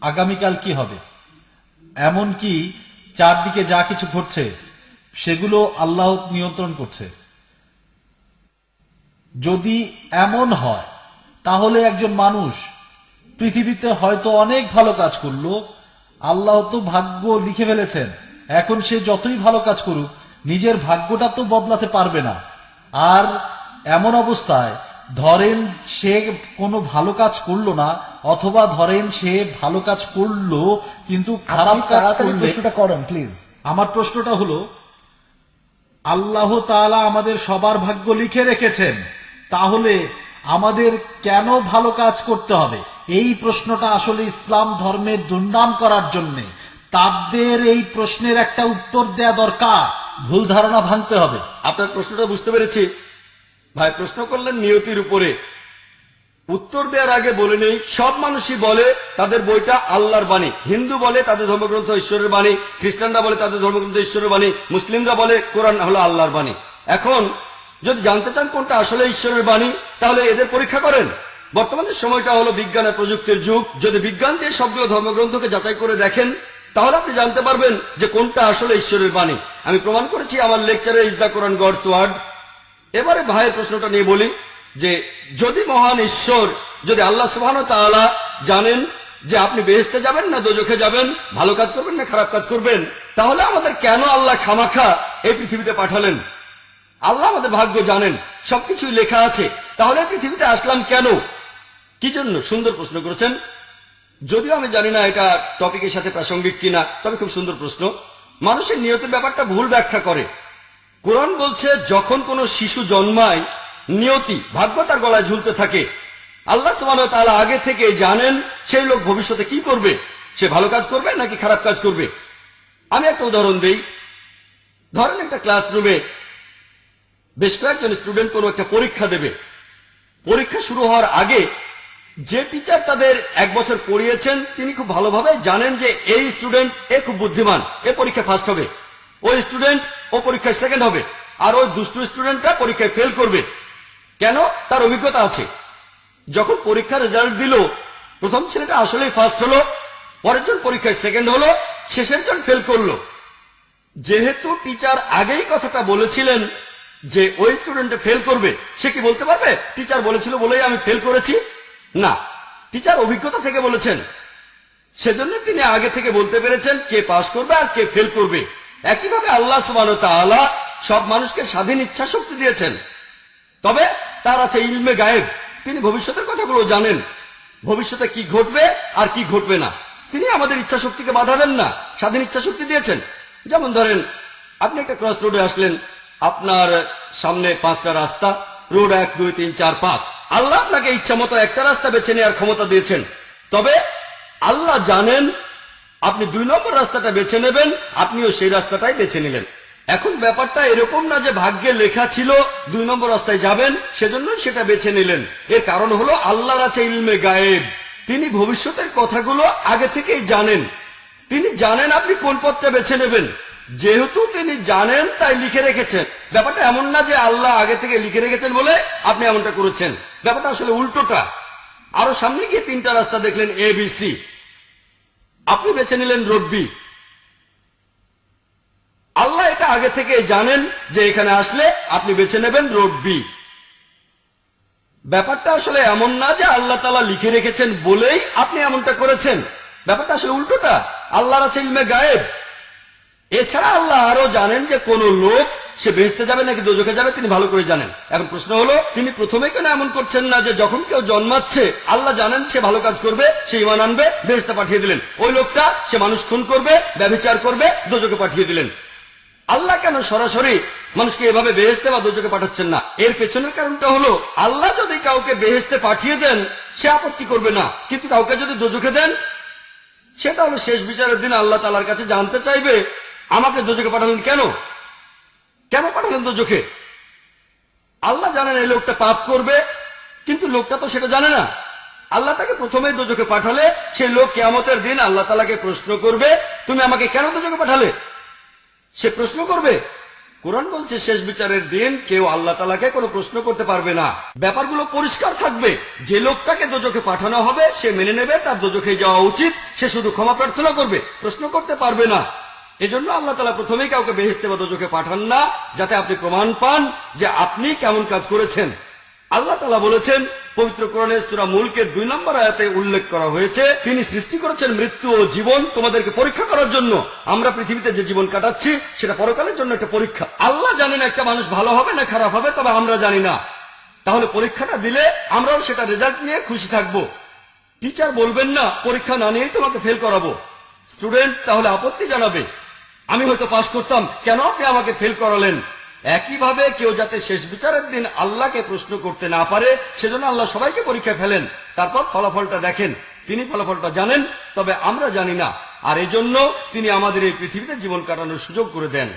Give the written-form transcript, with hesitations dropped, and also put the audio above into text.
আগামীকাল কি হবে, এমন কি চারদিকে যা কিছু ঘটছে সেগুলো আল্লাহ নিয়ন্ত্রণ করছে। যদি এমন হয় তাহলে একজন মানুষ পৃথিবীতে হয়তো অনেক ভালো কাজ করলো, আল্লাহ তো ভাগ্য লিখে ফেলেছেন, এখন সে যতই ভালো কাজ করুক নিজের ভাগ্যটা তো বদলাতে পারবে না। আর এমন অবস্থায় ধরেন সে কোনো ভালো কাজ করলো না, অথবা ধরেন সে ভালো কাজ করলো কিন্তু খারাপ কাজ করলে, করেন প্লিজ। আমার প্রশ্নটা হলো, আল্লাহ তাআলা আমাদের সবার ভাগ্য লিখে রেখেছেন, তাহলে আমাদের কেন ভালো কাজ করতে হবে? এই প্রশ্নটা আসলে ইসলাম ধর্মের দুর্নাম করার জন্য তাদের এই প্রশ্নের একটা উত্তর দেয়া দরকার, ভুল ধারণা ভাঙতে হবে। আপনার প্রশ্নটা বুঝতে পেরেছি ভাই। প্রশ্ন করলেন নিয়তির উপরে, উত্তর দেওয়ার আগে বলে নেই, সব মানুষই বলে তাদের বইটা আল্লাহর বাণী। হিন্দু বলে তাদের ধর্মগ্রন্থ ঈশ্বরের বাণী, খ্রিস্টানরা বলে তাদের ধর্মগ্রন্থ ঈশ্বরের বাণী, মুসলিমরা বলে কোরআন হলো আল্লাহর বাণী। এখন যদি জানতে চান কোনটা আসলে ঈশ্বরের বাণী, তাহলে এদের পরীক্ষা করেন। বর্তমানের সময়টা হলো বিজ্ঞান আর প্রযুক্তির যুগ। যদি বিজ্ঞান দিয়ে সবগুলো ধর্মগ্রন্থকে যাচাই করে দেখেন, তাহলে আপনি জানতে পারবেন যে কোনটা আসলে ঈশ্বরের বাণী। আমি প্রমাণ করেছি আমার লেকচারে is the Quran God's word. এবারে ভাইয়ের প্রশ্নটা নিয়ে বলি যে যদি মহান ঈশ্বর, যদি আল্লাহ সুবহানাহু ওয়া তাআলা জানেন যে আপনি বেহেশতে যাবেন না দোজখে যাবেন, ভালো কাজ করবেন না খারাপ কাজ করবেন, তাহলে আমাদের কেন আল্লাহ খামাখা এই পৃথিবীতে পাঠালেন? আল্লাহ আমাদের ভাগ্য জানেন, সবকিছুই লেখা আছে, তাহলে পৃথিবীতে আসলাম কেন, কি জন্য? সুন্দর প্রশ্ন করেছেন। যদিও আমি জানি না এটা টপিকের সাথে প্রাসঙ্গিক কিনা, তবে খুব সুন্দর প্রশ্ন। মানুষের নিয়তের ব্যাপারটা ভুল ব্যাখ্যা করে। কোরআন বলছে যখন কোনো শিশু জন্মায় নিয়তি ভাগ্য তার গলায় ঝুলতে থাকে। আল্লাহ সুবহানাহু ওয়া তাআলা আগে থেকে জানেন সেই লোক ভবিষ্যতে কি করবে, সে ভালো কাজ করবে নাকি খারাপ কাজ করবে। আমি একটা উদাহরণ দেই। ধরেন একটা ক্লাসরুমে বেশ কয়েকজন স্টুডেন্ট কোনো একটা পরীক্ষা দেবে। পরীক্ষা শুরু হওয়ার আগে যে টিচার তাদের এক বছর পড়িয়েছেন তিনি খুব ভালোভাবে জানেন যে এই স্টুডেন্ট এ খুব বুদ্ধিমান, এ পরীক্ষা ফার্স্ট হবে, ওই স্টুডেন্ট ও পরীক্ষায় সেকেন্ড হবে, আর ওই দুষ্টু স্টুডেন্টরা পরীক্ষায় ফেল করবে। কেন? তার অভিজ্ঞতা আছে। যখন পরীক্ষার রেজাল্ট দিল, প্রথম ছেলেটা আসলেই ফার্স্ট হলো, পরের জন পরীক্ষায় সেকেন্ড হলো, শেষের জন ফেল করলো। যেহেতু টিচার আগেই কথাটা বলেছিলেন যে ওই স্টুডেন্টে ফেল করবে, সে কি বলতে পারবে টিচার বলেছিল বলেই আমি ফেল করেছি? না, টিচার অভিজ্ঞতা থেকে বলেছেন, সেজন্য তিনি আগে থেকে বলতে পেরেছেন কে পাস করবে আর কে ফেল করবে। একইভাবে আল্লাহ সুবহানাহু ওয়া তাআলা সব মানুষকে স্বাধীন ইচ্ছা শক্তি দিয়েছেন, তবে তার আছে ইলমে গায়েব। তিনি ভবিষ্যতের কথাগুলো জানেন, ভবিষ্যতে কি ঘটবে আর কি ঘটবে না। তিনি আমাদের ইচ্ছা শক্তিকে বাধা দেন না, স্বাধীন ইচ্ছা শক্তি দিয়েছেন। যেমন ধরেন আপনি একটা ক্রস রোডে আসলেন, আপনার সামনে 5টা রাস্তা, রোড 1 2 3 4 5। আল্লাহ আপনাকে ইচ্ছা মতো একটা রাস্তা বেছে নেওয়ার ক্ষমতা দিয়েছেন, তবে আল্লাহ জানেন আপনি 2 নম্বর রাস্তাটা বেছে নেবেন, আপনিও সেই রাস্তাটাই বেছে নিলেন। এখন ব্যাপারটা এরকম না যে ভাগ্যে লেখা ছিল 2 নম্বর রাস্তায় যাবেন, সেজন্যই সেটা বেছে নিলেন। এর কারণ হলো আল্লাহর আছে ইলমে গায়েব। তিনি ভবিষ্যতের কথাগুলো আগে থেকেই জানেন। তিনি জানেন আপনি কোন পথটা বেছে নেবেন। যেহেতু তিনি জানেন তাই লিখে রেখেছেন। ব্যাপারটা এমন না যে আল্লাহ আগে থেকে লিখে রেখেছেন বলে আপনি এমনটা করেছেন। ব্যাপারটা আসলে উল্টোটা। আরো সামনে গিয়ে 3টা রাস্তা দেখলেন এ বি সি, আপনি বেছে নিলেন রোড বি। আল্লাহ এটা আগে থেকে জানেন যে এখানে আসলে আপনি বেছে নেবেন রোড বি। ব্যাপারটা আসলে এমন না যে আল্লাহ তাআলা লিখে রেখেছেন বলেই আপনি এমনটা করেছেন। ব্যাপারটা আসলে উল্টোটা। আল্লাহর আছে ইলমে গায়েব। এছাড়া আল্লাহ আরো জানেন যে কোন লোক সে বেহেশতে যাবে নাকি দোজখে যাবে, তিনি ভালো করে জানেন। এখন প্রশ্ন হলো তিনি প্রথমে কেন এমন করছেন না যে যখন কেউ জন্মাচ্ছে আল্লাহ জানেন সে ভালো কাজ করবে, সে ঈমান আনবে, বেহেশতে পাঠিয়ে দিলেন। ওই লোকটা সে মানুষ খুন করবে, ব্যভিচার করবে, দোজখে পাঠিয়ে দিলেন। আল্লাহ কেন সরাসরি মানুষকে এভাবে বেহেশতে বা দোজখে পাঠাচ্ছেন না? এর পেছনের কারণটা হলো আল্লাহ যদি কাউকে বেহেশতে পাঠিয়ে দেন সে আপত্তি করবে না, কিন্তু কাউকে যদি দোজখে দেন সেটা হলো শেষ বিচারের দিন আল্লাহ তাআলার কাছে জানতে চাইবে আমাকে দোজখে পাঠালেন কেন, কেন পাঠালেন দোজখে? আল্লাহ জানেন এই লোকটা পাপ করবে, কিন্তু লোকটা তো সেটা জানে না। আল্লাহ তাকে প্রথমেই দোজখে পাঠালে সেই লোক কিয়ামতের দিন আল্লাহ তাআলাকে প্রশ্ন করবে তুমি আমাকে কেন দোজখে পাঠালে? সে প্রশ্ন করবে। কোরআন বলছে শেষ বিচারের দিন কেউ আল্লাহ তাআলাকে কোনো প্রশ্ন করতে পারবে না। ব্যাপারগুলো পরিষ্কার থাকবে। যে লোকটাকে দোজখে পাঠানো হবে সে মেনে নেবে তার দোজখে যাওয়া উচিত, সে শুধু ক্ষমা প্রার্থনা করবে, প্রশ্ন করতে পারবে না। এজন্য আল্লাহ তাআলা প্রথমেই কাউকে বেহেশতে বা দোজখে পাঠান না, যাতে আপনি প্রমাণ পান যে আপনি কেমন কাজ করেছেন। আল্লাহ তাআলা বলেছেন পবিত্র কোরআনের সূরা মুলকের 2 নম্বর আয়াতে উল্লেখ করা হয়েছে, তিনি সৃষ্টি করেছেন মৃত্যু ও জীবন তোমাদেরকে পরীক্ষা করার জন্য। আমরা পৃথিবীতে যে জীবন কাটাচ্ছি সেটা পরকালের জন্য একটা পরীক্ষা। আল্লাহ জানেন একটা মানুষ ভালো হবে না খারাপ হবে, তবে আমরা জানি না। তাহলে পরীক্ষাটা দিলে আমরাও সেটা রেজাল্ট নিয়ে খুশি থাকবো। টিচার বলবেন না পরীক্ষা না নিয়েই তোমাকে ফেল করাবো। স্টুডেন্ট তাহলে আপত্তি জানাবে, আমি হয়তো পাশ করতাম, কেন আপনি আমাকে ফেল করালেন। একইভাবে কেউ যাতে শেষ বিচারের দিন আল্লাহকে প্রশ্ন করতে না পারে সেজন্য আল্লাহ সবাইকে পরীক্ষায় ফেলেন, তারপর ফলাফলটা দেখেন। তিনি ফলাফলটা জানেন, তবে আমরা জানি না, আর এজন্য তিনি আমাদের এই পৃথিবীতে জীবন কাটানোর সুযোগ করে দেন।